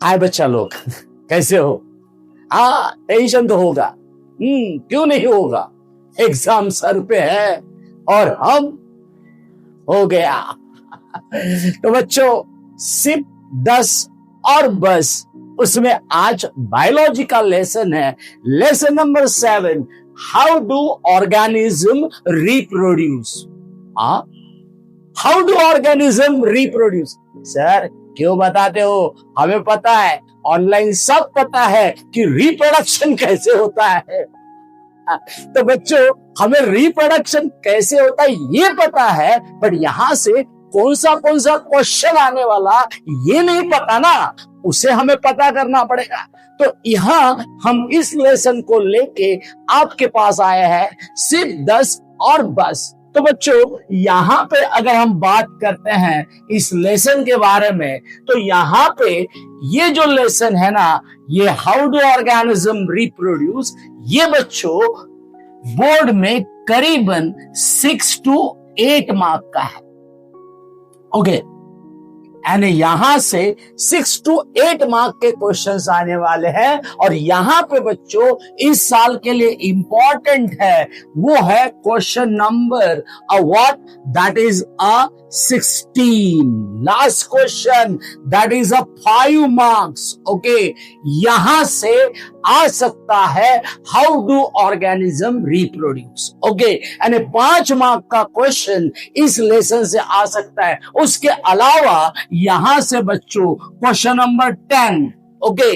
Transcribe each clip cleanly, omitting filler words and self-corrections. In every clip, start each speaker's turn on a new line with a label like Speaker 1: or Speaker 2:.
Speaker 1: हाय बच्चा लोग, कैसे हो? हाँ, टेंशन तो होगा। क्यों नहीं होगा? एग्जाम सर पे है और हम हो गया। तो बच्चों, सिर्फ 10 और बस उसमें आज बायोलॉजी का लेसन है, lesson number 7, how do organism reproduce. How do organism reproduce? Sir क्यों बताते हो? हमें पता है, ऑनलाइन सब पता है कि रिप्रोडक्शन कैसे होता है। तो बच्चों, हमें रिप्रोडक्शन कैसे होता है ये पता है, बट यहां से कौन सा क्वेश्चन आने वाला ये नहीं पता ना, उसे हमें पता करना पड़ेगा। तो यहां हम इस लेसन को लेके आपके पास आए हैं, सिर्फ 10 और बस। तो बच्चों, यहां पे अगर हम बात करते हैं इस लेसन के बारे में, तो यहां पे ये जो लेसन है ना, ये हाउ डू ऑर्गेनिज्म रिप्रोड्यूस, ये बच्चों बोर्ड में करीबन 6 to 8 मार्क का है। ओके, यानी यहां से 6 to 8 मार्क के क्वेश्चंस आने वाले हैं। और यहां पे बच्चों इस साल के लिए इंपॉर्टेंट है, वो है question number what, that is a 16, last question, that is a 5 marks. Okay, यहां से आ सकता है how do organism reproduce. Okay, यानी 5 मार्क का क्वेश्चन इस लेसन से आ सकता है। उसके अलावा यहां से बच्चों क्वेश्चन नंबर 10, ओके,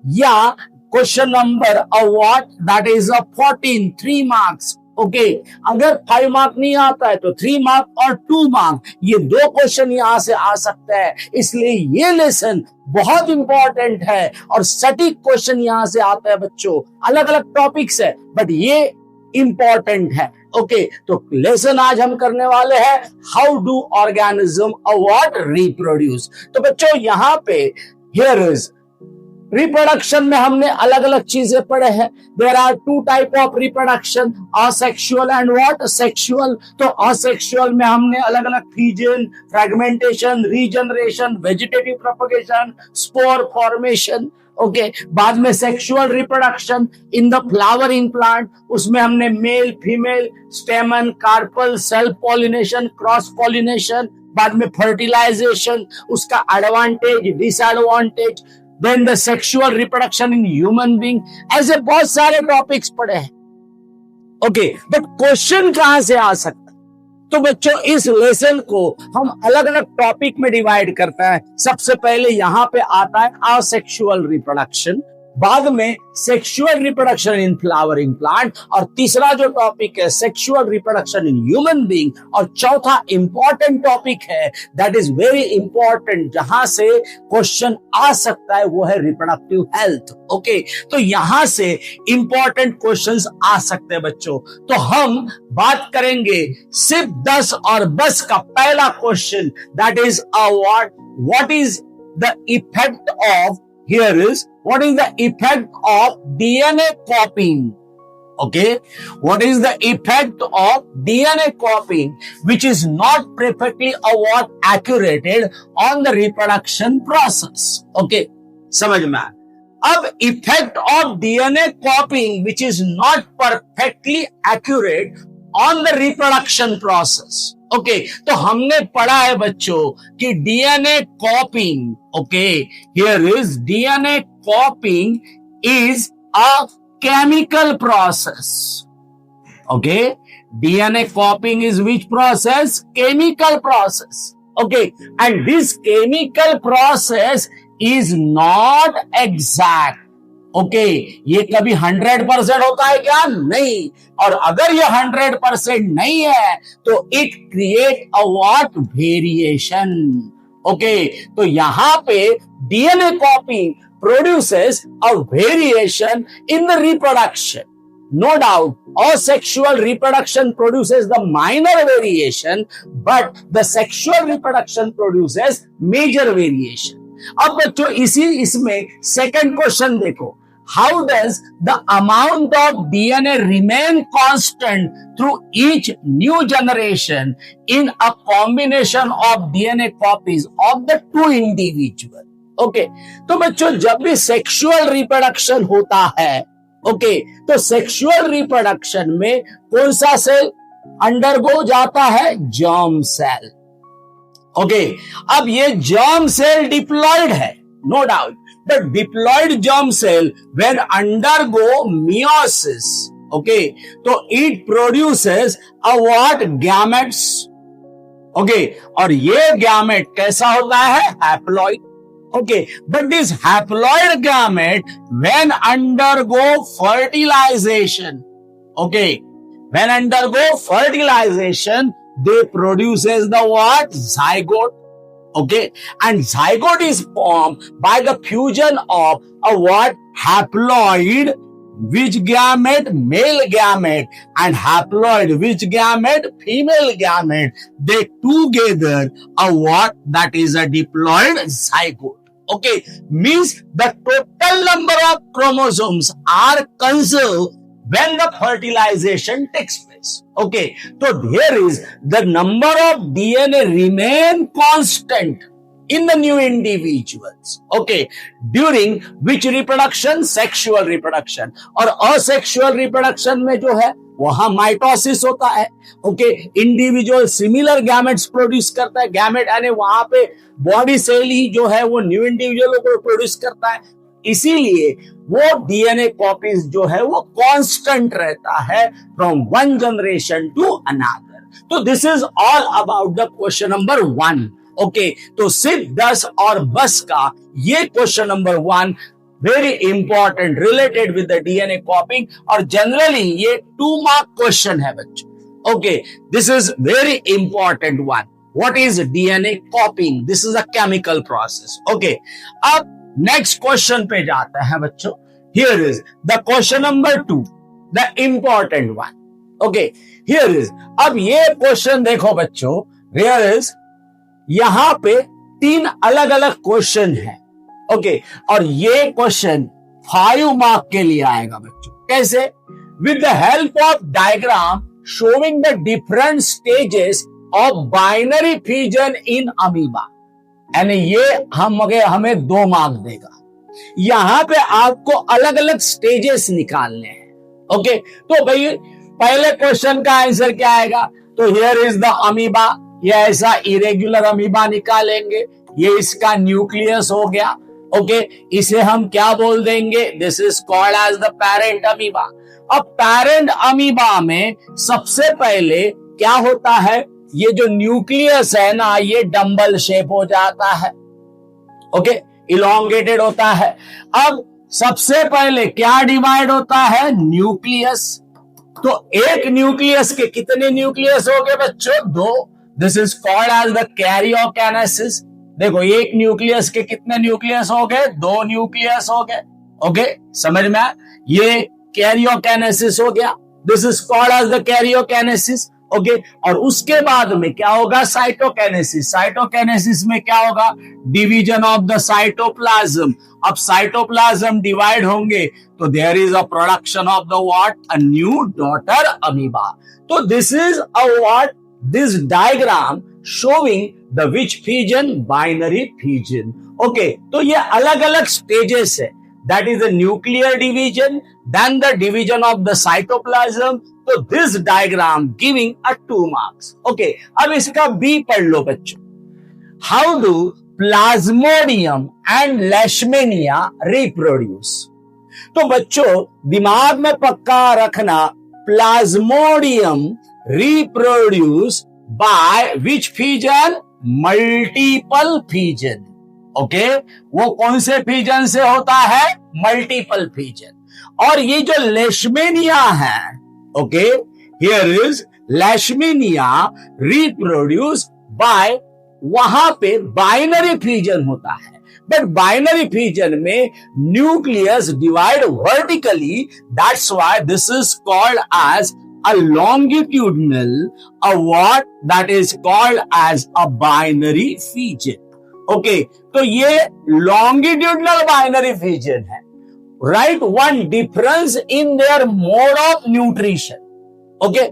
Speaker 1: या question number what, that is a 14, 3 marks. Okay, अगर 5 मार्क नहीं आता है तो 3 मार्क और 2 मार्क, ये 2 क्वेश्चन यहां से आ सकता है। इसलिए ये लेसन बहुत इंपॉर्टेंट है और सटीक क्वेश्चन यहां से आता है बच्चों। अलग अलग टॉपिक्स है बट ये इंपॉर्टेंट है। ओके, तो लेसन आज हम करने वाले हैं how do organism what reproduce. तो बच्चों, यहां पे हियर इज रिप्रोडक्शन में हमने अलग अलग चीजें पढ़े हैं। There are 2 type of reproduction, asexual and what, sexual. तो असेक्सुअल में हमने अलग अलग fusion, fragmentation, regeneration, vegetative propagation, spore formation. Okay, बाद में sexual reproduction in the flowering plant, उसमें हमने male female, stamen, carpel, self pollination, cross pollination, बाद में फर्टिलाइजेशन, उसका advantage, disadvantage, then the sexual reproduction in human being. ऐसे बहुत सारे टॉपिक्स पढ़े हैं। ओके, बट क्वेश्चन कहां से आ सकता है? तो बच्चों, इस लेसन को हम अलग अलग टॉपिक में डिवाइड करते हैं। सबसे पहले यहां पे आता है असेक्सुअल रिप्रोडक्शन, बाद में sexual reproduction in flowering plant, और तीसरा जो टॉपिक है sexual reproduction in human being, और चौथा इंपॉर्टेंट टॉपिक है, दैट इज वेरी इंपॉर्टेंट, जहां से क्वेश्चन आ सकता है, वो है रिप्रोडक्टिव हेल्थ। ओके, तो यहां से इंपॉर्टेंट क्वेश्चंस आ सकते हैं बच्चों। तो हम बात करेंगे सिर्फ 10 और बस का पहला question, that is what is the effect of, here is, what is the effect of DNA copying? Okay, what is the effect of DNA copying which is not perfectly accurate on the reproduction process? Okay, समझ में आया? अब effect of DNA कॉपिंग which is not perfectly accurate on the reproduction process. Okay, तो हमने पढ़ा है बच्चों कि DNA कॉपिंग, okay, here is DNA कॉपिंग is a chemical process. Okay, DNA कॉपिंग is which process? Chemical process. Okay, and this chemical process is not exact. Okay, ये कभी 100% होता है क्या? नहीं। और अगर ये 100% नहीं है तो it create a what? Variation. Okay, तो यहां पे DNA कॉपिंग produces a variation in the reproduction. No doubt, asexual reproduction produces the minor variation, but the sexual reproduction produces major variation. अब बच्चों इसमें सेकंड क्वेश्चन देखो, how does the amount of DNA remain constant through each new generation in a combination of DNA copies of the two individuals? Okay, तो बच्चों जब भी sexual reproduction होता है, ओके, तो सेक्सुअल रिप्रोडक्शन में कौन सा सेल अंडरगो जाता है? Germ cell. ओके, अब ये जर्म सेल डिप्लॉयड है, no doubt, but diploid germ cell when undergo meiosis, okay, तो it produces a what? Gametes. Okay, और ये गैमेट कैसा होता है? Haploid. Okay, but this haploid gamete when undergo fertilization, okay, when undergo fertilization, they produces the what? Zygote. Okay, and zygote is formed by the fusion of a what? Haploid which gamete? Male gamete, and haploid which gamete? Female gamete. They together a what? That is a diploid zygote. Okay, means the total number of chromosomes are conserved when the fertilization takes place. Okay, so here is the number of DNA remain constant in the new individuals. Okay, during which reproduction? Sexual reproduction. और asexual reproduction में जो है वहां mitosis होता है। Okay, individual similar gametes produce करता है, gamete यानी वहां पे बॉडी सेल ही जो है वो न्यू इंडिविजुअल को प्रोड्यूस करता है, इसीलिए वो डीएनए कॉपीज जो है वो कांस्टेंट रहता है from one generation to another. तो this is all about the question number 1। Okay, तो सिर्फ 10 और बस का ये question number 1 very important related with the DNA copying, और जनरली ये 2 मार्क क्वेश्चन है बच्चों। Okay, this is very important one. What is DNA copying? This is a chemical process. Okay, अब नेक्स्ट क्वेश्चन पे जाते हैं बच्चों। Here is the question number 2, the important one. Okay, here is, अब ये question देखो बच्चों, हियर इज, यहां पे 3 अलग अलग क्वेश्चन है। ओके, और ये क्वेश्चन 5 मार्क के लिए आएगा बच्चों। कैसे? With the help of diagram showing the different stages of binary fusion in amoeba, यानी ये हमें 2 मार्क देगा। यहां पे आपको अलग अलग स्टेजेस निकालने हैं। ओके, तो भाई पहले क्वेश्चन का आंसर क्या आएगा? तो हियर इज द अमीबा, ये ऐसा इरेगुलर अमीबा निकालेंगे, ये इसका न्यूक्लियस हो गया। ओके, इसे हम क्या बोल देंगे? This is called as the parent amoeba. अब पेरेंट अमीबा में सबसे पहले क्या होता है? ये जो न्यूक्लियस है ना, ये डंबल शेप हो जाता है। ओके, इलोंगेटेड होता है। अब सबसे पहले क्या डिवाइड होता है? न्यूक्लियस। तो एक न्यूक्लियस के कितने न्यूक्लियस हो गए बच्चों? 2। This is called as the karyokinesis. देखो, एक न्यूक्लियस के कितने न्यूक्लियस हो गए? 2 न्यूक्लियस हो गए। ओके, समझ में? ये कैरियोकाइनेसिस हो गया। This is called as the karyokinesis. Okay, और उसके बाद में क्या होगा? साइटोकाइनेसिस। साइटोकाइनेसिस में क्या होगा? Division of the cytoplasm. अब साइटोप्लाज्म डिवाइड होंगे तो there is a production of the what? A new daughter amoeba. तो this is a what? This diagram showing the which fusion? Binary fusion. Okay, तो ये अलग अलग स्टेजेस है। That is the nuclear division, then the division of the cytoplasm. तो this diagram giving a 2 marks. Okay, अब इसका B पढ़ लो बच्चों। How do Plasmodium and Leishmania reproduce? तो बच्चों दिमाग में पक्का रखना, Plasmodium reproduce by which fusion? Multiple fusion. Okay, वो कौन से फ्यूजन से होता है? Multiple fusion. और ये जो लेशमेनिया है, okay, here is Leishmania reproduce by, वहां पे बाइनरी फ्यूजन होता है, बट बाइनरी फ्यूजन में nucleus divide vertically, that's why this is called as a longitudinal, a what? That is called as a binary fission. Okay, तो ये longitudinal binary fission है। Write one difference in their mode of nutrition. Okay,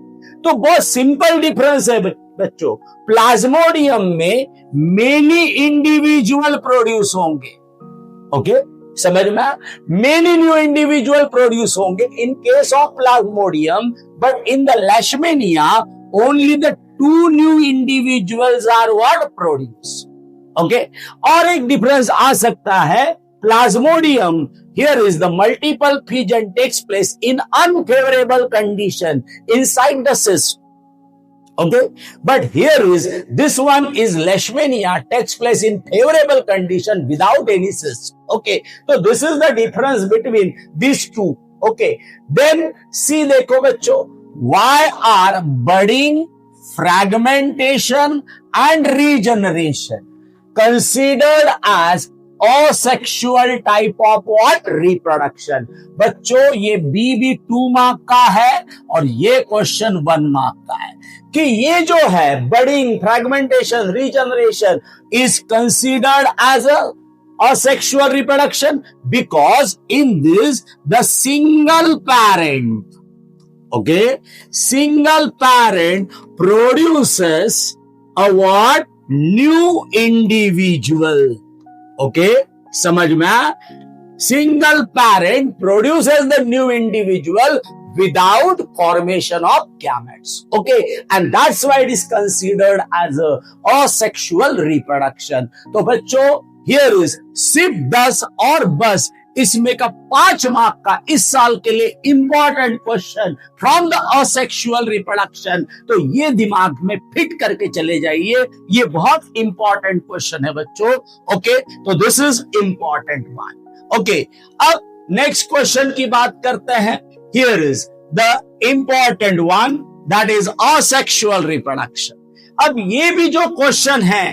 Speaker 1: तो बहुत simple difference है बच्चों। प्लाज्मोडियम में many individual produce होंगे, ओके, समझ में? मेनी न्यू इंडिविजुअल प्रोड्यूस होंगे in case of Plasmodium, but in the Leishmania only the 2 new individuals are what produce. Okay, और एक डिफरेंस आ सकता है, Plasmodium here is the multiple fission takes place in unfavorable condition inside the cyst. Okay, but here is this one is leishmania takes place in favorable condition without any cyst. Okay, so this is the difference between these two. Okay, then see देखो बच्चों, why are budding, fragmentation and regeneration considered as asexual type of what reproduction? बच्चों ये B 2 mark का है और ये question 1 mark का है कि ये जो है budding, fragmentation, regeneration is considered as asexual reproduction because in this the single parent, okay, single parent produces a what? New individual. Okay, समझ में? Single parent produces the new individual without formation of gametes. Okay, and that's why it is considered as a asexual reproduction. तो बच्चों here is सिर्फ 10 और बस इसमें का 5 mark का इस साल के लिए important question from the asexual reproduction. तो ये दिमाग में फिट करके चले जाइए, ये बहुत इंपॉर्टेंट क्वेश्चन है बच्चों. ओके, तो this is important one. Okay, अब नेक्स्ट क्वेश्चन की बात करते हैं. Here is the important one, that is asexual reproduction. अब ये भी जो क्वेश्चन है,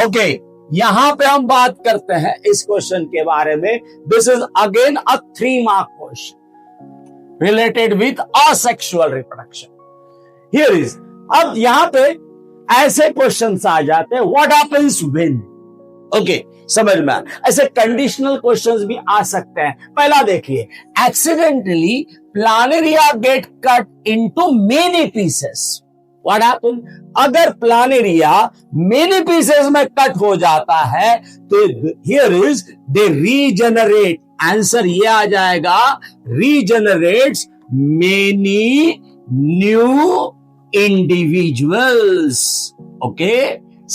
Speaker 1: ओके, यहां पे हम बात करते हैं इस क्वेश्चन के बारे में. This is again a 3 mark question related with asexual reproduction. Here is, अब यहां पे ऐसे क्वेश्चंस आ जाते हैं, व्हाट हैपेंस व्हेन. ओके, समझ में? ऐसे कंडीशनल क्वेश्चंस भी आ सकते हैं. पहला देखिए, accidentally planaria get cut into many pieces. What happened? अगर प्लानेरिया मेनी पीसेस में कट हो जाता है तो here is they regenerate. Answer ये आ जाएगा, regenerates many new individuals. Okay,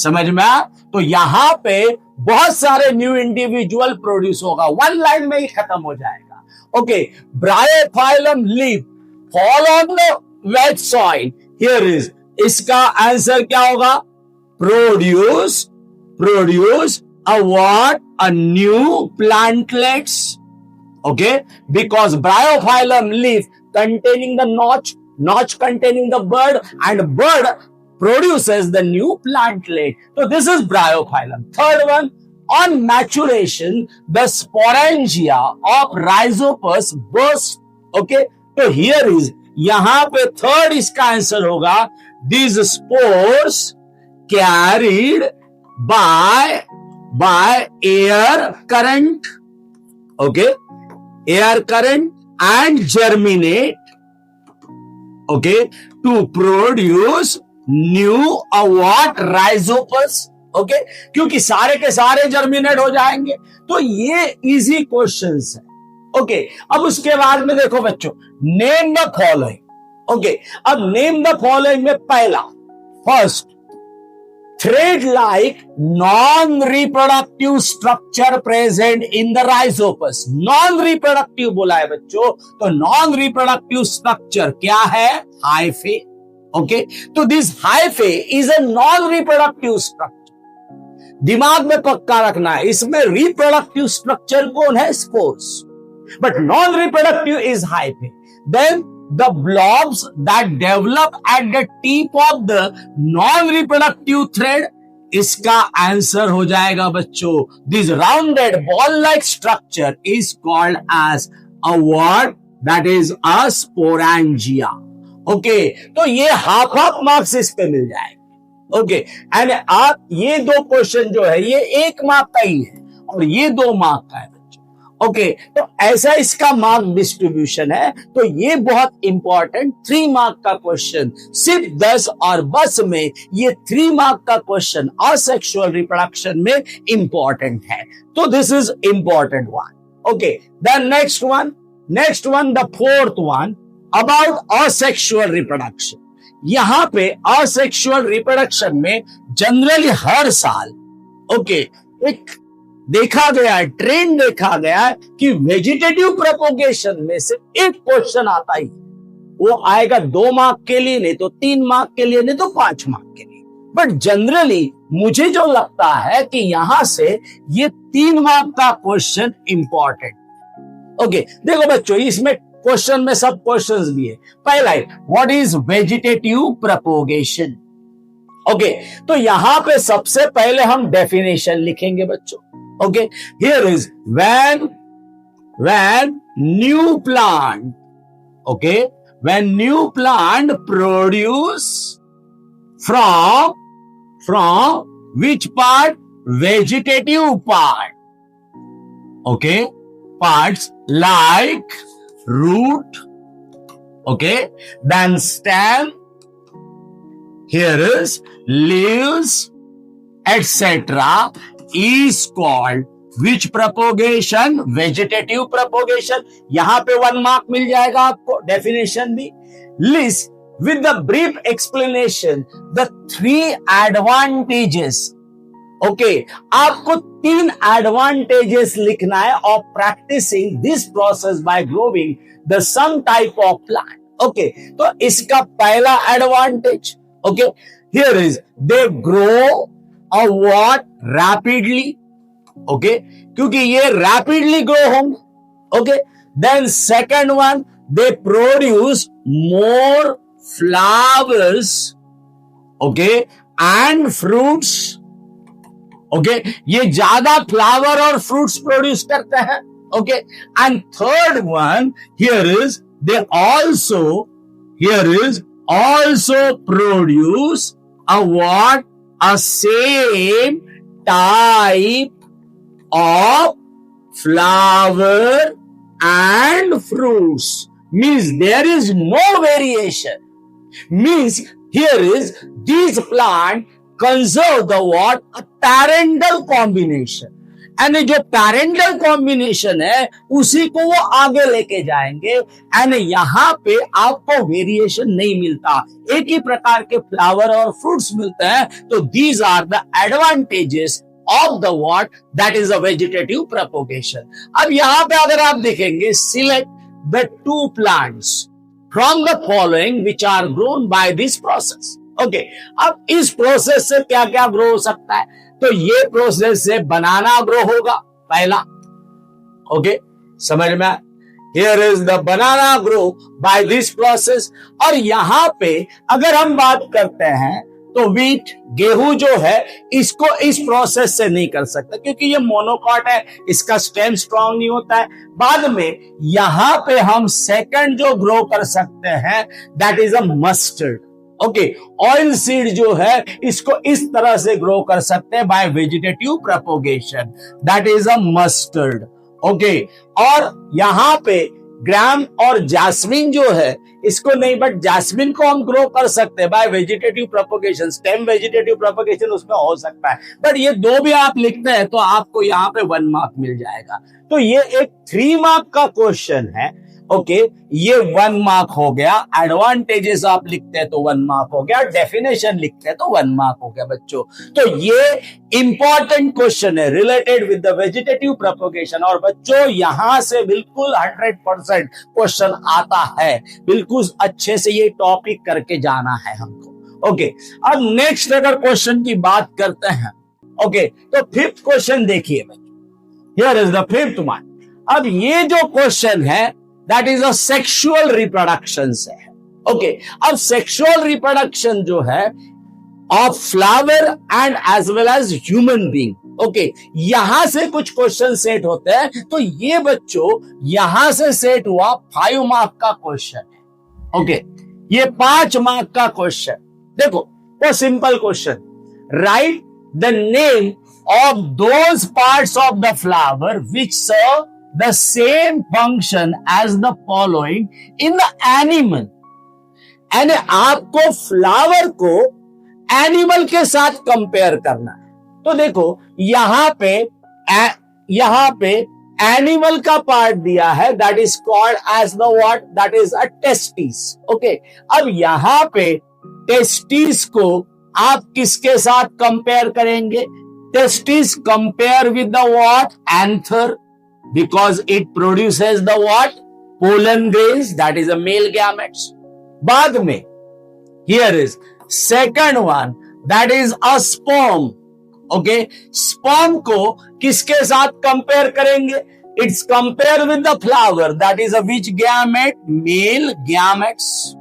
Speaker 1: समझ में? तो यहां पे बहुत सारे न्यू इंडिविजुअल प्रोड्यूस होगा, 1 लाइन में ही खत्म हो जाएगा. Okay, Bryophyllum leaf fall on the wait soil. Here is, इसका आंसर क्या होगा? Produce a what? A new plantlets. Okay, because Bryophyllum leaf containing the notch containing the bud, and bud produces the new plantlet. So this is bryophyllum. Third one, on maturation the sporangia of rhizopus burst. Okay, so here is, यहां पे third इसका answer होगा, these spores carried by air current. Okay, air current and germinate, okay, to produce new what? Rhizopus. Okay, क्योंकि सारे के सारे germinate हो जाएंगे. तो ये इजी क्वेश्चंस है. ओके, अब उसके बाद में देखो बच्चों, नेम द फॉलोइंग. ओके, अब नेम द फॉलोइंग में पहला, first, thread like non reproductive structure present in the Rhizopus. Non reproductive बोला है बच्चों, तो नॉन रिप्रोडक्टिव स्ट्रक्चर क्या है? हाइफे. ओके, तो this hyphae is a non reproductive structure. दिमाग में पक्का रखना है, इसमें रिप्रोडक्टिव स्ट्रक्चर कौन है? Spores. But non-reproductive is hyphae. Then the blobs that develop at the tip of the non-reproductive thread, इसका आंसर हो जाएगा बच्चों, this rounded ball-like structure is called as a what? That is a sporangia. Okay, तो ये half marks इस पे मिल जाएंगे. Okay, and आप ये 2 क्वेश्चन जो है ये 1 मार्क का ही है और ये 2 मार्क का है. ओके, तो ऐसा इसका मार्क डिस्ट्रीब्यूशन है। तो ये बहुत इंपॉर्टेंट 3 मार्क का क्वेश्चन, सिर्फ 10 और बस में ये 3 मार्क का क्वेश्चन असेक्सुअल रिप्रोडक्शन में इंपॉर्टेंट है। तो this is important one. Okay, the next one the fourth one about asexual reproduction. यहां पे असेक्सुअल रिप्रोडक्शन में जनरली हर साल एक देखा गया है, ट्रेंड देखा गया है कि वेजिटेटिव प्रोपोगेशन में से एक क्वेश्चन आता ही, वो आएगा 2 मार्क के लिए, नहीं तो 3 मार्क के लिए, नहीं तो 5 मार्क के लिए। बट जनरली मुझे जो लगता है कि यहां से ये 3 मार्क का क्वेश्चन इंपॉर्टेंट। ओके, देखो बच्चों, इसमें क्वेश्चन में सब क्वेश्चंस भी है। पहला है what is vegetative propagation. Okay, तो यहां पे सबसे पहले हम डेफिनेशन लिखेंगे बच्चों। Okay, here is when new plant, okay, when new plant produce from which part? Vegetative part. Okay, parts like root, okay, then stem, here is leaves, etc. is called which propagation? Vegetative propagation. यहां पे 1 mark मिल जाएगा आपको, definition भी। List with the brief explanation the 3 advantages. Okay, आपको 3 advantages लिखना है of practicing this process by growing the some type of plant. Okay, तो इसका पहला advantage, okay, here is they grow a what? Rapidly. Okay, क्योंकि ये rapidly grow होंगे. Okay, then second one, they produce more flowers, okay, and fruits. Okay, ये ज्यादा flower और fruits produce करते हैं. Okay, and third one, here is also produce a what? A same type of flower and fruits. Means there is no variation. Means here is these plant conserve the what? A parental combination. And जो parental combination है उसी को वो आगे लेके जाएंगे। And यहाँ पे आपको वेरिएशन नहीं मिलता, एक ही प्रकार के फ्लावर और फ्रूट्स मिलते हैं। तो these are the advantages of the what? That is a vegetative propagation. अब यहाँ पे अगर आप देखेंगे, select the 2 plants from the following which are grown by this process. Okay, अब इस प्रोसेस से क्या क्या ग्रो हो सकता है? तो ये प्रोसेस से बनाना ग्रो होगा पहला। ओके, समझ में आया? Here is the banana grow by this process. और यहां पे अगर हम बात करते हैं तो वीट, गेहूं जो है, इसको इस प्रोसेस से नहीं कर सकता क्योंकि ये मोनोकॉट है, इसका स्टेम स्ट्रांग नहीं होता है। बाद में यहां पे हम सेकंड जो ग्रो कर सकते हैं that is a mustard. Okay, oil seed जो है इसको इस तरह से ग्रो कर सकते हैं bye vegetative propagation, that is a mustard. Okay, और यहां पे ग्राम और जास्मिन जो है इसको नहीं, बट जास्मिन को हम ग्रो कर सकते हैं bye vegetative propagation, stem vegetative propagation उसमें हो सकता है। बट ये 2 भी आप लिखते हैं तो आपको यहाँ पे 1 मार्क मिल जाएगा। तो ये एक 3 मार्क का क्वेश्चन है। ओके, ये 1 मार्क हो गया। एडवांटेजेस आप लिखते हैं तो 1 मार्क हो गया, डेफिनेशन लिखते हैं तो 1 मार्क हो गया बच्चों। तो ये इंपॉर्टेंट क्वेश्चन है related with the vegetative propagation. और बच्चों यहां से बिल्कुल 100% क्वेश्चन आता है, बिल्कुल अच्छे से ये टॉपिक करके जाना है हमको। ओके, अब नेक्स्ट अगर क्वेश्चन की बात करते हैं, ओके, तो 5th क्वेश्चन देखिए, here is the 5th one. अब ये जो क्वेश्चन है that is a sexual reproduction से है। ओके, अब सेक्सुअल रिप्रोडक्शन जो है of flower and as well as human being. Okay, यहां से कुछ क्वेश्चन सेट होते हैं। तो ये बच्चों यहां से सेट हुआ 5 मार्क का क्वेश्चन है। ओके, ये 5 मार्क का क्वेश्चन। देखो वो simple question, right the name of those parts of the flower which serve the same function as the following in the animal. यानी आपको फ्लावर को एनिमल के साथ कंपेयर करना है। तो देखो यहां पे एनिमल का पार्ट दिया है, that is called as the what, that is a testis. Okay, अब यहां पे टेस्टिस को आप किसके साथ कंपेयर करेंगे? Testis compare with the what? Anther, because it produces the what? Pollen grains, that is a male gametes. बाद में here is second one, that is a sperm. Okay, sperm को किसके साथ कंपेयर करेंगे? It's compare with the flower, that is a which gamete? Male gametes.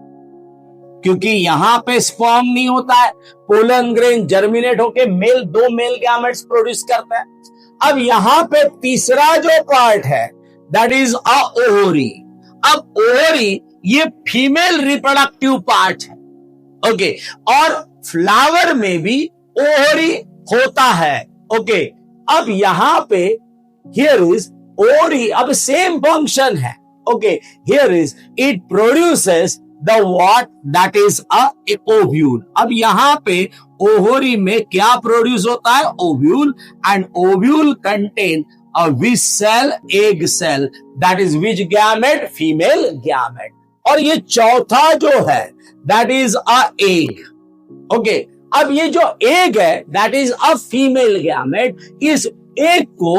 Speaker 1: क्योंकि यहां पे sperm नहीं होता है, पोलन ग्रेन जर्मिनेट होके दो मेल गैमेट्स प्रोड्यूस करता है। अब यहां पे तीसरा जो पार्ट है, दैट इज अ ओवरी। अब ओवरी ये फीमेल रिप्रोडक्टिव पार्ट है। ओके, और फ्लावर में भी ओवरी होता है। ओके, अब यहां पे हियर इज ओवरी, अब सेम फंक्शन है। Okay, here is it produces the what? That is a ovule. अब यहां पे ओवरी में क्या प्रोड्यूस होता है? Ovule, and ovule contain a which cell? egg cell, that is which gamete? female gamete। और ये चौथा जो है that is a egg। Okay, अब ये जो एग है that is a female gamete, इस एग को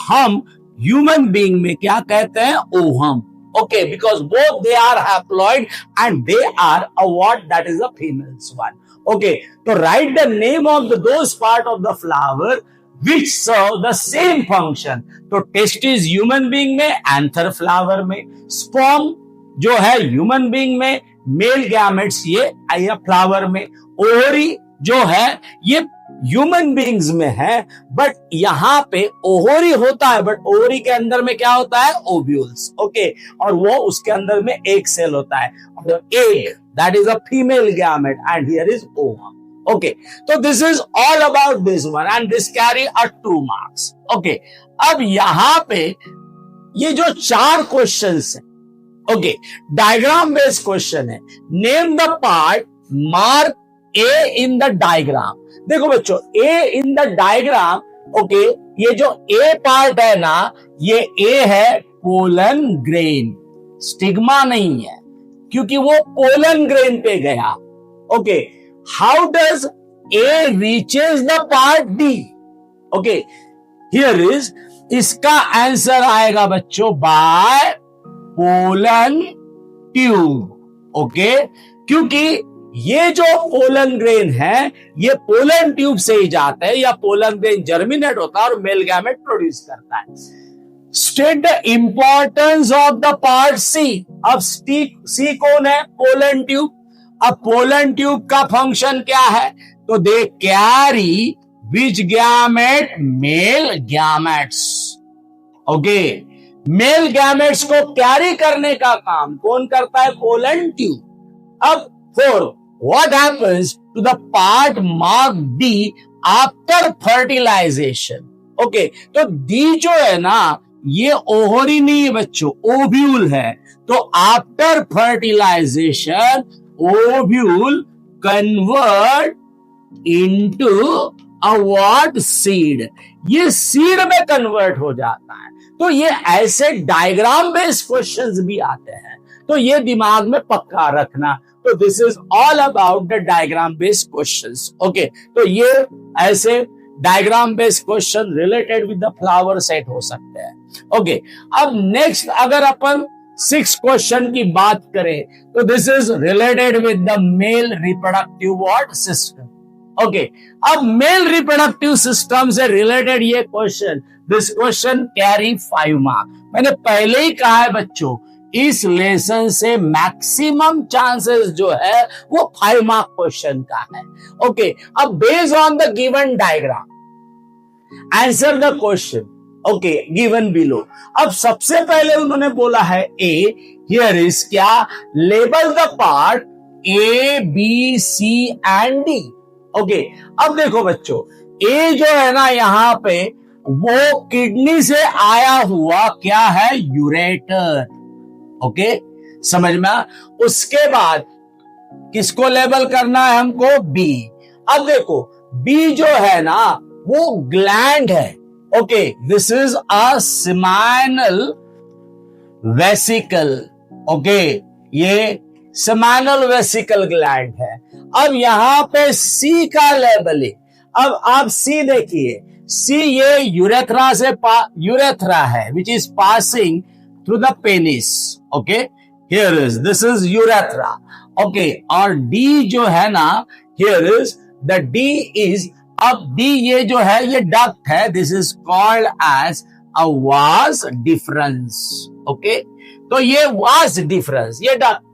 Speaker 1: हम ह्यूमन बीइंग में क्या कहते हैं? Ovum. Okay, because both they are haploid and they are a what? that is a female's one। Okay, तो write the name of those part of the flower which serve the same function। तो testis human being में, anther flower में, sperm जो है human being में, male gametes ये flower में, ovary जो है ये ह्यूमन बीइंग्स में है, बट यहां पे ओवरी होता है, बट ओवरी के अंदर में क्या होता है? ओव्यूल्स। ओके, और वो उसके अंदर में एक सेल होता है, egg, that is a female gamete, and here is ovum. Okay, तो this is all about this one, and this carry a 2 marks. Okay, अब यहां पे ये जो 4 क्वेश्चंस है, ओके, डायग्राम बेस्ड क्वेश्चन है। Name the part, mark A in the diagram. देखो बच्चों, A in the diagram, okay, ये जो ए पार्ट है ना, ये ए है पोलन ग्रेन, स्टिग्मा नहीं है, क्योंकि वो पोलन ग्रेन पे गया। Okay, how does a reaches the part D? Okay, here is, इसका आंसर आएगा बच्चों बाय पोलन ट्यूब। ओके, क्योंकि ये जो पोलन ग्रेन है ये पोलन ट्यूब से ही जाता है, या पोलन ग्रेन जर्मिनेट होता है और मेल गैमेट प्रोड्यूस करता है। State the importance of the part C. अब सी कौन है? Pollen tube. अब पोलन ट्यूब का फंक्शन क्या है? तो they carry which gamete? Male gametes. Okay, male gametes को कैरी करने का काम कौन करता है? Pollen tube. अब 4, what happens to the part marked D after fertilization? Okay, तो डी जो है ना, ये ओवरी नहीं है बच्चों, ओव्यूल है। तो after fertilization ovule convert into a what? Seed. ये सीड में कन्वर्ट हो जाता है। तो ये ऐसे डायग्राम बेस्ड क्वेश्चंस भी आते हैं, तो ये दिमाग में पक्का रखना। तो this is all about the diagram based questions. Okay, तो ये ऐसे diagram based question related with the flower set हो सकते हैं। ओके, अब नेक्स्ट अगर अपन 6 क्वेश्चन की बात करें, तो this is related with the male reproductive what? System. Okay, अब मेल रिप्रोडक्टिव सिस्टम से रिलेटेड ये question, this question carry 5 mark. मैंने पहले ही कहा है बच्चों, इस लेसन से मैक्सिमम चांसेस जो है वो 5 मार्क क्वेश्चन का है। ओके, अब based on the given diagram answer the question, okay, given below. अब सबसे पहले उन्होंने बोला है ए, हियर इज क्या? Label the part A, B, C and D. Okay, अब देखो बच्चों, ए जो है ना यहाँ पे, वो किडनी से आया हुआ क्या है, यूरेटर। ओके, समझ में। उसके बाद किसको लेबल करना है हमको, बी। अब देखो बी जो है ना वो ग्लैंड है। Okay, this is a seminal vesicle. Okay, ये सेमाइनल वेसिकल ग्लैंड है। अब यहां पे सी का लेबल है। अब आप सी देखिए, सी ये यूरेथ्रा से यूरेथ्रा है which is passing through the penis. Okay, here is this is urethra. Okay, और डी जो है ना, here is the D is, अब डी ये जो है ये डक्ट है, this is called as a vas deferens. Okay, तो ये वास डिफरेंस, ये डक्ट।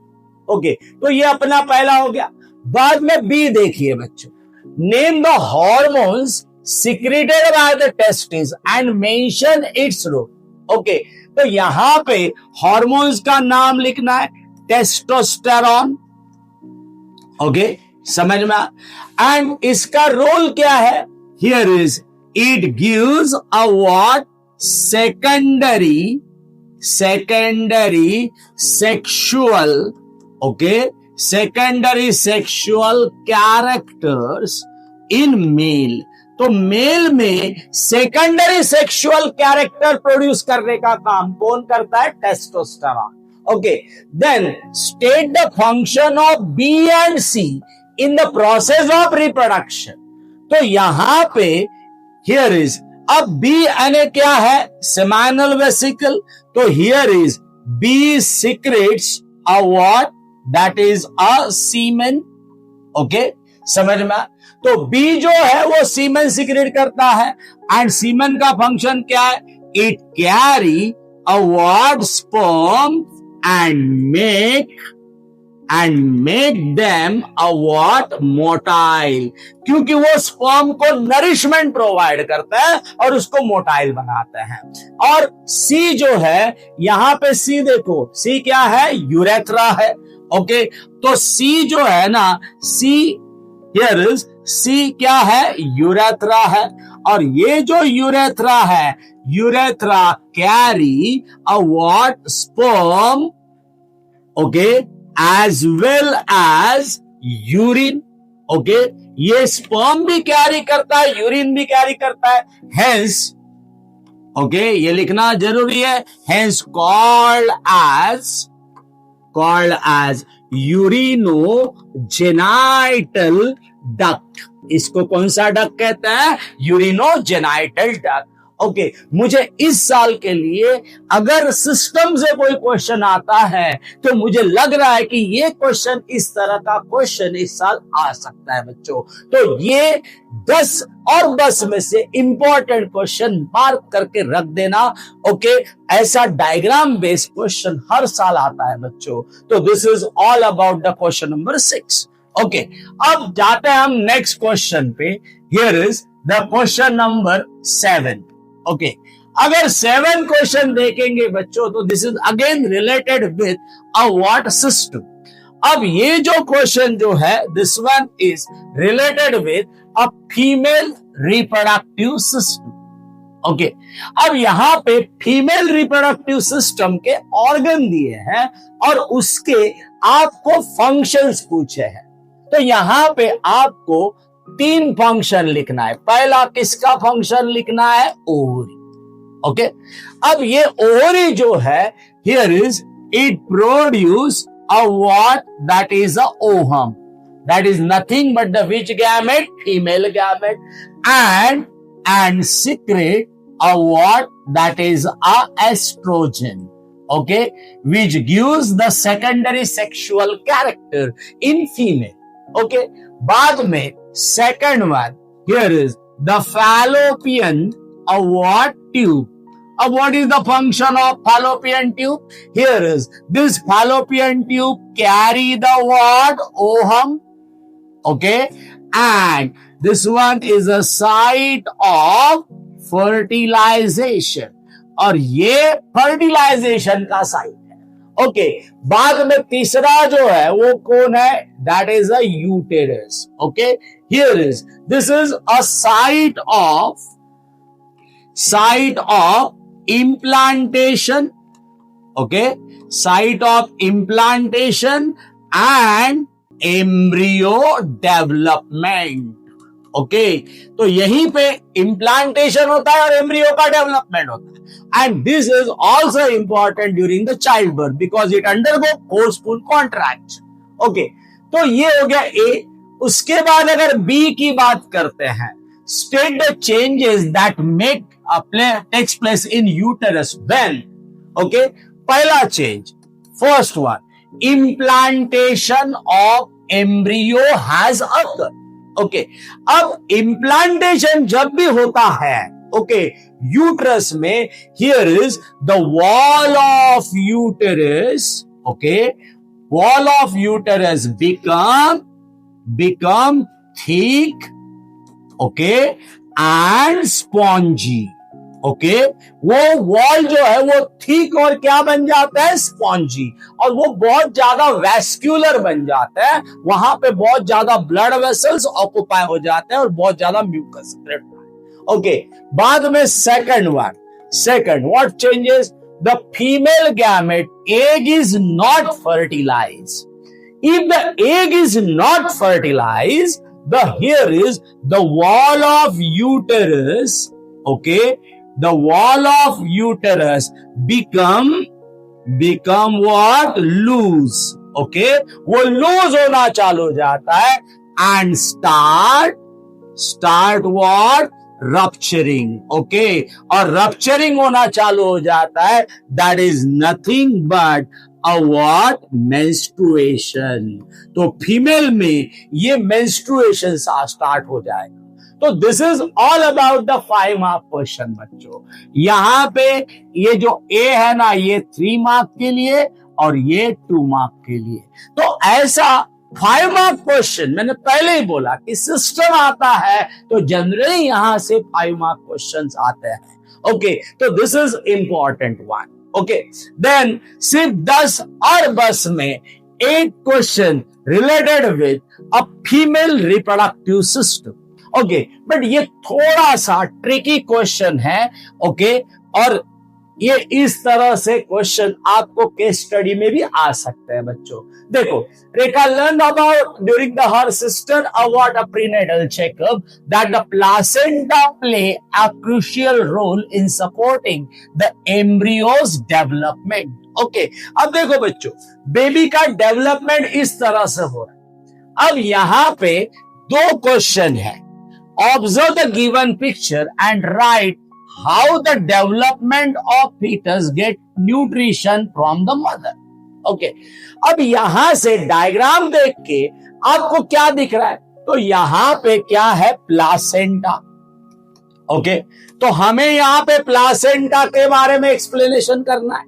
Speaker 1: ओके, तो ये अपना पहला हो गया। बाद में बी देखिए बच्चों, name the hormones secreted by the testis and mention its role. Okay, तो यहां पे हॉर्मोन्स का नाम लिखना है, टेस्टोस्टेरॉन। ओके, समझ में। एंड इसका रोल क्या है, here is it gives a what, secondary sexual, okay, secondary sexual characters in male. तो मेल में सेकेंडरी सेक्सुअल कैरेक्टर प्रोड्यूस करने का काम कौन करता है, testosterone. Okay, then state the function of B and C in the process of reproduction. तो यहां पे हियर इज, अब बी यानी क्या है, सेमाइनल वेसिकल। तो here is B secretes a what, that is a semen. Okay, समझ में। तो बी जो है वो सीमेन सीक्रेट करता है, एंड सीमेन का फंक्शन क्या है, it carry a what, sperm and make them a what, motile. क्योंकि वो स्पर्म को नरिशमेंट प्रोवाइड करता है और उसको मोटाइल बनाते हैं। और सी जो है, यहां पे सी देखो, सी क्या है, यूरेथ्रा है। ओके, तो सी जो है ना, सी हियर इज, सी क्या है, यूरेथ्रा है। और ये जो यूरेथ्रा है, urethra carry a what, sperm, okay, as well as urine. Okay, ये स्पर्म भी कैरी करता है, यूरिन भी कैरी करता है, हेंस, ओके, ये लिखना जरूरी है, hence called as urinogenital duct. इसको कौन सा डक्ट कहते हैं, यूरिनोजेनाइटल डक्ट। ओके, मुझे इस साल के लिए अगर सिस्टम से कोई क्वेश्चन आता है तो मुझे लग रहा है कि ये क्वेश्चन, इस तरह का क्वेश्चन इस साल आ सकता है बच्चों। तो ये 10 और 10 में से इंपॉर्टेंट क्वेश्चन मार्क करके रख देना। ओके, ऐसा डायग्राम बेस्ड क्वेश्चन हर साल आता है बच्चों। तो this is all about the question number 6। Okay, अब जाते हैं हम नेक्स्ट क्वेश्चन पे। Here is the question number 7। Okay, अगर 7 क्वेश्चन देखेंगे बच्चों तो this is again related with a what, system. अब ये जो क्वेश्चन जो है, this one is related with a female reproductive system. Okay, अब यहां पे फीमेल रिप्रोडक्टिव सिस्टम के ऑर्गन दिए हैं और उसके आपको फंक्शंस पूछे हैं। तो यहां पे आपको 3 फंक्शन लिखना है। पहला किसका फंक्शन लिखना है, ओवरी। ओके, अब ये ओवरी जो है, here is, it produce a what, that is a ovum, that is nothing but the which gamete, female gamete, and secrete a what, that is a estrogen, okay, which gives the secondary sexual character in female. Okay, बाद में second one, here is the fallopian, a what, tube. What is the function of fallopian tube? Here is, this fallopian tube carry the what, ovum, okay, and this one is a site of fertilization, और ये fertilisation का site है। Okay, बाद में तीसरा जो है वो कौन है, that is a uterus. Okay, here is, this is a site of site of implantation, okay, site of implantation and embryo development, okay तो यहीं पे इम्प्लांटेशन होता है और एम्ब्रियो का डेवलपमेंट होता है, and this is also important during the child birth because it undergo forceful contraction, okay तो ये हो गया ए। उसके बाद अगर बी की बात करते हैं, state the changes that make takes place in uterus when, okay पहला change, first one, implantation of embryo has occurred, okay अब इम्प्लांटेशन जब भी होता है, ओके यूट्रस में, here is the wall of uterus, okay wall of uterus become thick, okay and spongy, okay वो wall जो है वो थिक और क्या बन जाता है, स्पॉन्जी, और वो बहुत ज्यादा वैस्कुलर बन जाता है, वहां पे बहुत ज्यादा ब्लड वेसल्स ऑक्युपाई हो जाते हैं और बहुत ज्यादा म्यूकस रहता है, ओके बाद में second what changes, the female gamete egg is not fertilized, if the egg is not fertilized, here is the wall of uterus, okay the wall of uterus become what, loose, okay वो loose होना चालू हो जाता है and start what, rupturing, okay और rupturing होना चालू हो जाता है, that is nothing but a what, menstruation, तो फीमेल में ये menstruation स्टार्ट हो जाएगा। तो this is all about the 5 mark question बच्चों। यहां पे ये जो ए है ना, ये 3 मार्क के लिए और ये 2 मार्क के लिए। तो ऐसा 5 मार्क क्वेश्चन, मैंने पहले ही बोला कि सिस्टम आता है तो जनरली यहां से 5 मार्क क्वेश्चंस आते हैं, ओके तो this is important one, okay then सिर्फ 10 और बस में 8 question related with a female reproductive system, okay but ये थोड़ा सा ट्रिकी क्वेश्चन है, ओके और ये इस तरह से क्वेश्चन आपको केस स्टडी में भी आ सकते हैं बच्चों। देखो, Rekha learn about during the her sister award a prenatal checkup that the placenta play a crucial role in supporting the embryo's development, okay अब देखो बच्चों, बेबी का डेवलपमेंट इस तरह से हो रहा है। अब यहां पे 2 क्वेश्चन है, observe the given picture and right how the development of fetus get nutrition from the mother, okay अब यहां से डायग्राम देख के आपको क्या दिख रहा है, तो यहां पे क्या है, प्लासेंटा, ओके तो हमें यहां पे प्लासेंटा के बारे में एक्सप्लेनेशन करना है।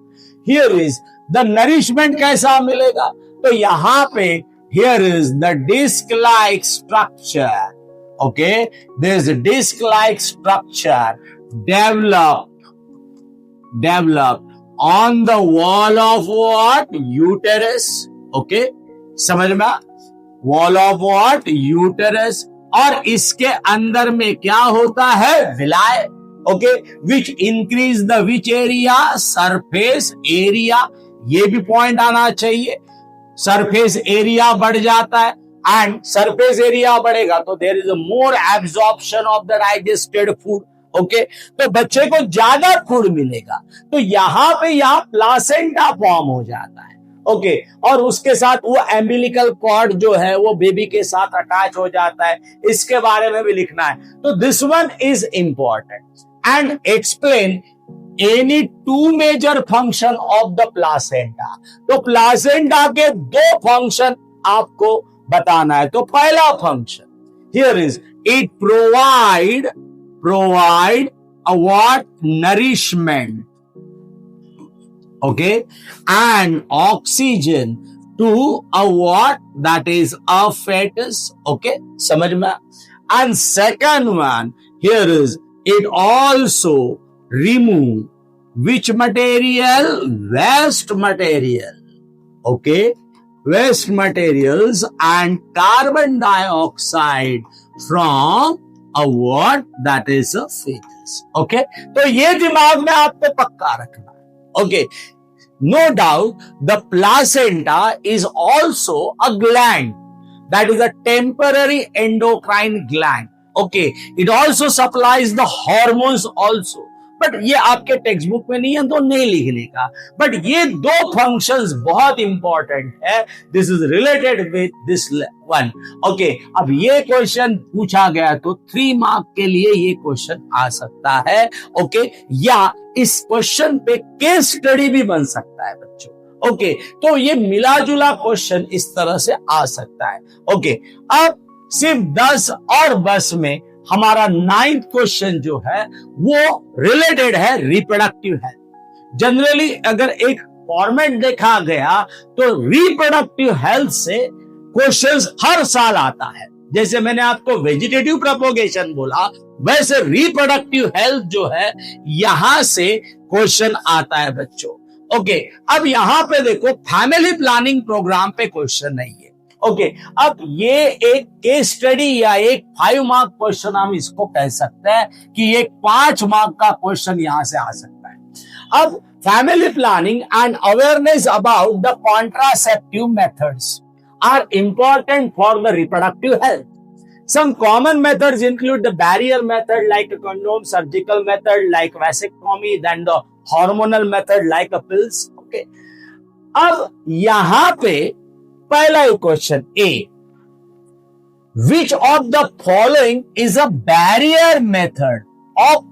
Speaker 1: हियर इज द नरिशमेंट कैसा मिलेगा, तो यहां पे here is the disc like structure, okay there's a disc like structure developed on the wall of what, uterus, okay समझ में, wall of what, uterus, और इसके अंदर में क्या होता है, विलाय, okay which increase the which area, surface area, ये भी पॉइंट आना चाहिए, सरफेस एरिया बढ़ जाता है एंड सरफेस एरिया बढ़ेगा तो there is more absorption of the digested food, okay तो बच्चे को ज्यादा फूड मिलेगा, तो यहां पे यहां प्लासेंटा फॉर्म हो जाता है, ओके और उसके साथ वो एम्बिलिकल कॉर्ड जो है वो बेबी के साथ अटैच हो जाता है, इसके बारे में भी लिखना है। तो this one is important and explain any 2 major function of the placenta, तो प्लासेंटा के 2 फंक्शन आपको बताना है। तो पहला function here is it provide a what, nourishment, okay and oxygen to a what, that is a fetus, okay समझ में। and second one here is it also remove which material, waste material, okay waste materials and carbon dioxide from a what, that is a fetus, पेल्स। ओके, तो ये दिमाग में आपको पक्का रखना है। Okay, no doubt the placenta is also a gland, that is a temporary endocrine gland. Okay, it also supplies the hormones also. But ये आपके टेक्स्ट बुक में नहीं है तो नहीं लिखने का, बट ये दो फंक्शंस बहुत इंपॉर्टेंट है। This is related with this one. Okay, अब ये क्वेश्चन पूछा गया तो 3 मार्क के लिए ये क्वेश्चन आ सकता है। ओके, या इस क्वेश्चन पे केस स्टडी भी बन सकता है बच्चों। ओके, तो ये मिला जुला क्वेश्चन इस तरह से आ सकता है। ओके, अब सिर्फ 10 और बस में हमारा 9th क्वेश्चन जो है वो रिलेटेड है रिप्रोडक्टिव हेल्थ। जनरली अगर एक फॉर्मेट देखा गया तो रिप्रोडक्टिव हेल्थ से क्वेश्चंस हर साल आता है। जैसे मैंने आपको वेजिटेटिव प्रोपोगेशन बोला, वैसे रिप्रोडक्टिव हेल्थ जो है यहां से क्वेश्चन आता है बच्चों। ओके, अब यहां पे देखो फैमिली प्लानिंग प्रोग्राम पे क्वेश्चन नहीं है। ओके, अब ये एक केस स्टडी या एक 5 मार्क क्वेश्चन हम इसको कह सकते हैं कि एक 5 मार्क का क्वेश्चन यहां से आ सकता है। अब family planning and awareness about the contraceptive methods are important for the reproductive health. Some common methods include the barrier method like a condom, surgical method like vasectomy, then the hormonal method like a pills. Okay. अब यहां पे पहला question A, which of the following is a barrier method of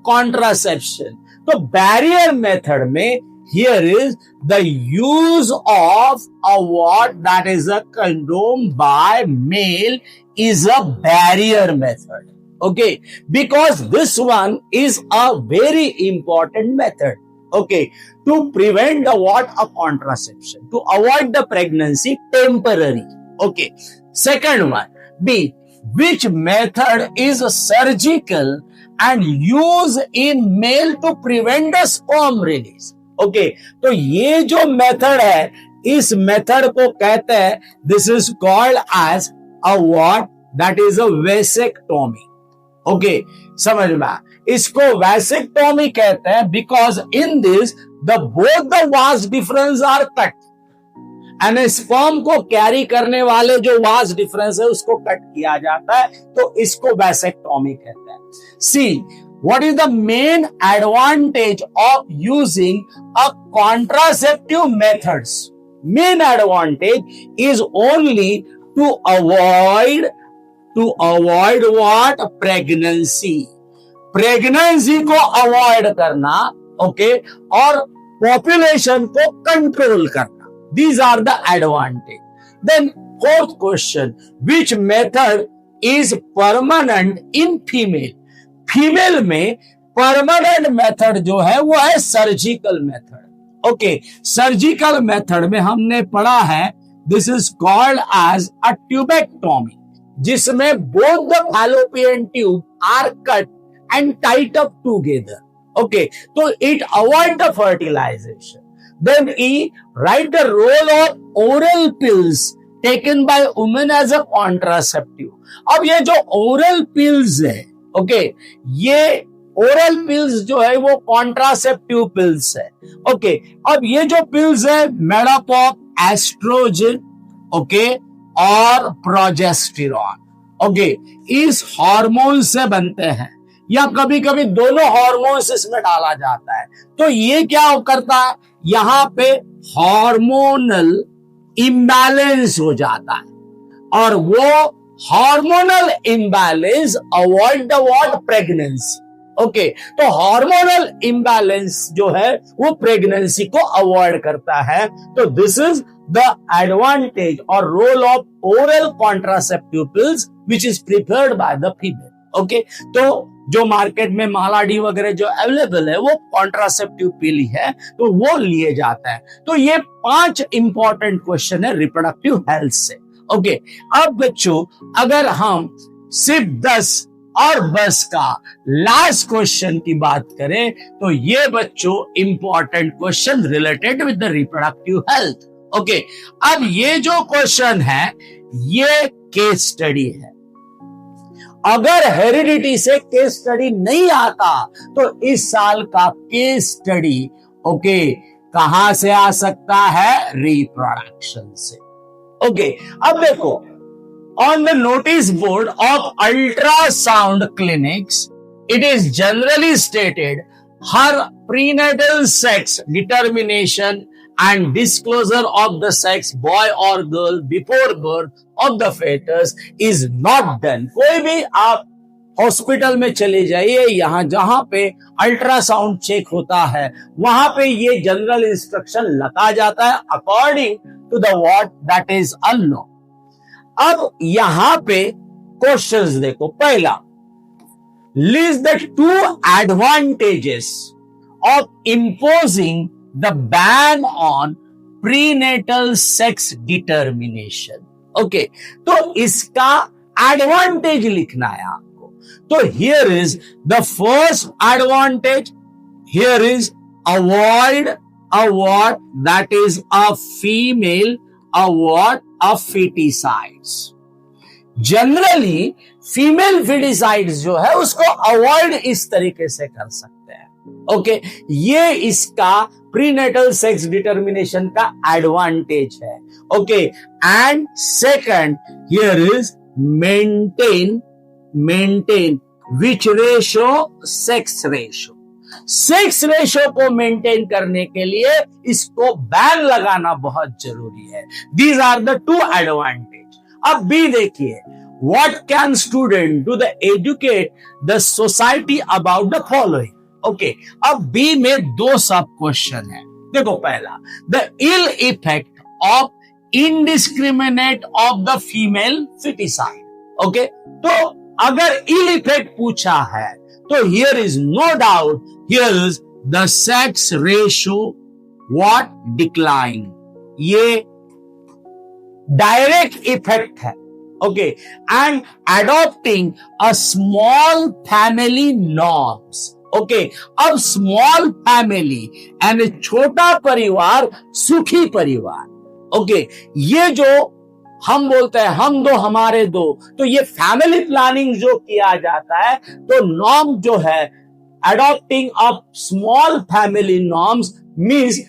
Speaker 1: contraception? तो barrier method में here is the use of a what that is a condom by male is a barrier method. Okay, because this one is a very important method. Okay, to prevent the what a contraception, to avoid the pregnancy temporary. Okay, second one B, which method is surgical and used in male to prevent the sperm release. Okay, तो ये जो method है इस method को कहते हैं this is called as a what that is a vasectomy. Okay, समझ में, इसको वेसेक्टोमी कहते हैं because in this the both the vas deferens are cut and sperm को कैरी करने वाले जो वास डिफरेंस है उसको कट किया जाता है, तो इसको वेसेक्टोमी कहते हैं। सी, what is the main advantage of using a contraceptive methods? Main advantage is only to avoid what? Pregnancy. Pregnancy को avoid करना, okay, और population को control करना. These are the advantage. Then fourth question, which method is permanent in female? Female में permanent method जो है वो है surgical method. Okay, surgical method में हमने पढ़ा है this is called as a tubectomy, जिसमें both the fallopian tube are cut and tight up together. Okay, तो it avoid the fertilization. Then E write the role of oral pills taken by women as a contraceptive. अब ये जो oral pills है, okay, ये oral pills जो है वो contraceptive pills है। ओके, अब ये जो पिल्स है made up of oestrogen, okay, और प्रोजेस्टेरॉन। ओके, इस हार्मोन से बनते हैं या कभी कभी दोनों हार्मोन्स इसमें डाला जाता है। तो ये क्या करता है, यहां पे हार्मोनल इम्बैलेंस हो जाता है और वो hormonal imbalance avoid the what? Pregnancy. Okay, तो हार्मोनल इम्बैलेंस जो है वो प्रेगनेंसी को अवॉइड करता है। तो दिस इज द एडवांटेज और role of oral contraceptive pills which is preferred by the female. Okay, तो जो मार्केट में मालाडी वगैरह जो अवेलेबल है वो कॉन्ट्रासेप्टिव पिल ही है, तो वो लिए जाता है। तो ये 5 इंपॉर्टेंट क्वेश्चन है रिप्रोडक्टिव हेल्थ से। ओके, अब बच्चों अगर हम सिर्फ 10 और बस का लास्ट क्वेश्चन की बात करें तो ये बच्चों important question related with the reproductive health. Okay, अब ये जो क्वेश्चन है ये केस स्टडी है अगर हेरिडिटी से केस स्टडी नहीं आता तो इस साल का केस स्टडी ओके कहां से आ सकता है? रिप्रोडक्शन से। ओके, अब देखो, on the notice board of ultrasound clinics it is generally stated her prenatal sex determination and disclosure of the sex boy or girl before birth of the fetus is not done। कोई भी आप hospital में चले जाइए, यहां जहां पे ultrasound check होता है वहां पे ये जनरल इंस्ट्रक्शन लगा जाता है according to the what that is unknown. अब यहां पे क्वेश्चंस देखो, पहला, list the two advantages of imposing the ban on prenatal sex determination। Okay, तो इसका एडवांटेज लिखना है आपको। तो here is the first advantage, here is avoid what that is a female a feticides। Generally female feticides जो है उसको avoid इस तरीके से कर सकते हैं। ओके, ये इसका प्रीनेटल सेक्स डिटर्मिनेशन का एडवांटेज है। Okay, and second here is maintain which ratio? Sex ratio. Sex ratio को मेंटेन करने के लिए इसको बैन लगाना बहुत जरूरी है। These are the two advantage. अब बी देखिए, what can student do the educate the society about the following. Okay, अब बी में दो सब क्वेश्चन है। देखो, पहला, the ill effect of indiscriminate of the female foeticide. Okay, तो अगर इल इफेक्ट पूछा है तो here is no doubt, here is the sex ratio what? Decline. ये डायरेक्ट इफेक्ट है। Okay, and adopting a small family norms. Okay, अब small family and छोटा परिवार सुखी परिवार। ओके, ये जो हम बोलते हैं हम दो हमारे दो, तो ये फैमिली प्लानिंग जो किया जाता है तो नॉर्म जो है adopting a small family norms means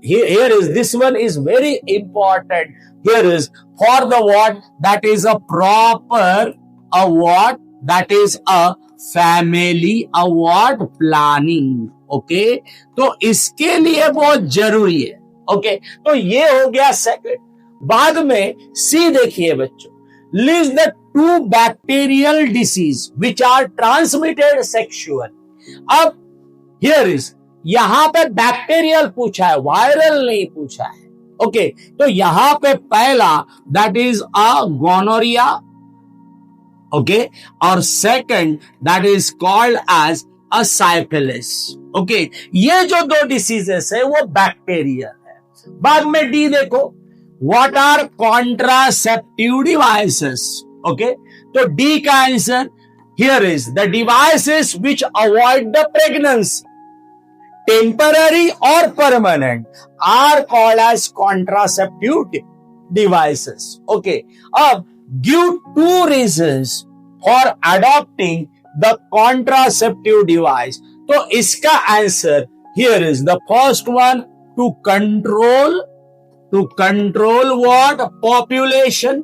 Speaker 1: here is this one is very important. Here is for the what? That is a proper what? That is a family what? Planning। Okay, तो इसके लिए बहुत जरूरी है। Okay, तो ये हो गया सेकंड। बाद में सी देखिए बच्चों, list the two bacterial disease which are transmitted sexual. अब हियर इज, यहां पे बैक्टीरियल पूछा है, वायरल नहीं पूछा है। ओके, तो यहां पे पहला that is a gonorrhoea. Okay, और second that is called as a syphilis. Okay, ये जो दो डिसीजेस है वो बैक्टीरियल है। बाद में डी देखो, what are contraceptive devices. Okay, तो डी का answer here is the devices which avoid the pregnancy, temporary or permanent, are called as contraceptive devices। Okay, अब give two reasons for adopting the contraceptive device। तो इसका answer here is the first one, to control what? Population।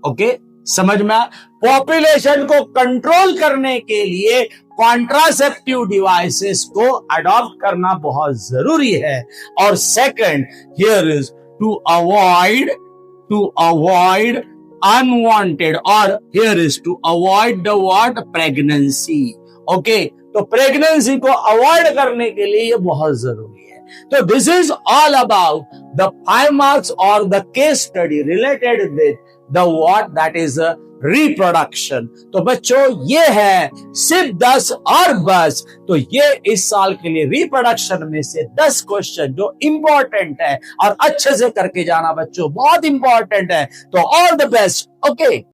Speaker 1: Okay, समझ में? Population को control करने के लिए contraceptive devices को अडॉप्ट करना बहुत जरूरी है। और second, here is to avoid unwanted, और here is to avoid the what? Pregnancy. Okay, तो प्रेगनेंसी को अवॉइड करने के लिए ये बहुत जरूरी है। तो this is all about the 5 marks और the case study related with the what? That is reproduction. तो बच्चों ये है सिर्फ 10 और बस। तो ये इस साल के लिए रिप्रोडक्शन में से 10 क्वेश्चन जो इंपॉर्टेंट है और अच्छे से करके जाना बच्चों, बहुत इंपॉर्टेंट है। तो ऑल द बेस्ट। ओके।